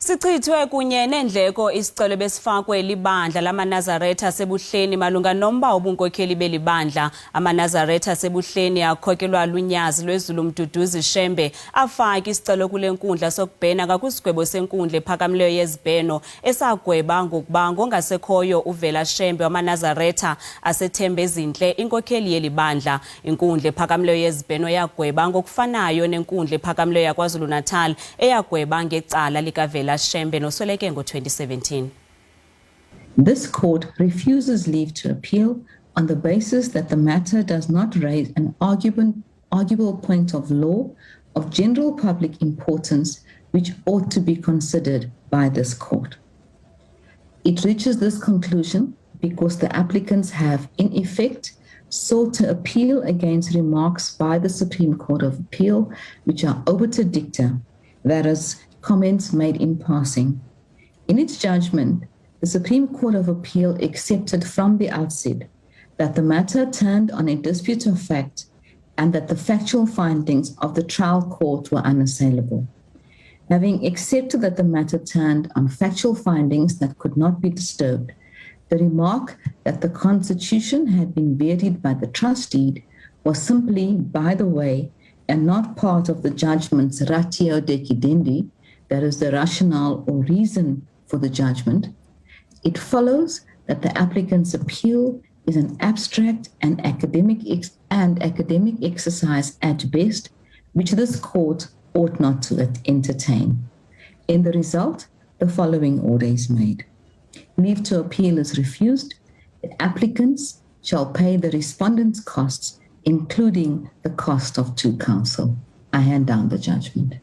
Sichithwe kunye neendleko isicelo ebesifakwe libandla lamaNazaretha aseBuhleni malunga nomba wobunkokheli belibandla. AmaNazaretha aseBuhleni akhokelwa luNyazilwezulu Mduduzi Shembe afaka isicelo kule nkundla sokubhena ngakwisigwebo senkundl'ephakamileyo yezibheno esaagweba ngokuba ngongasekhoyo uVela Shembe wamaNazaretha asethembezintle inkokheli yelibandla. Inkundl'ephakamileyo yezibheno yagweba ngokufanayo nenkundl'ephakamileyo yaKwaZulu-Natal eyagweba ngecala likaVela Shembe nosweleke ngo-2017. This court refuses leave to appeal on the basis that the matter does not raise an arguable point of law of general public importance which ought to be considered by this court. It reaches this conclusion because the applicants have, in effect, sought to appeal against remarks by the Supreme Court of Appeal which are obiter dicta, that is, comments made in passing. In its judgment, the Supreme Court of Appeal accepted from the outset that the matter turned on a dispute of fact and that the factual findings of the trial court were unassailable. Having accepted that the matter turned on factual findings that could not be disturbed, the remark that the Constitution had been varied by the trust deed was simply by the way and not part of the judgment's ratio decidendi, that is the rationale or reason for the judgment. It follows that the applicant's appeal is an abstract and academic exercise at best, which this court ought not to entertain. In the result, the following order is made. Leave to appeal is refused. The applicants shall pay the respondent's costs, including the cost of two counsel. I hand down the judgment.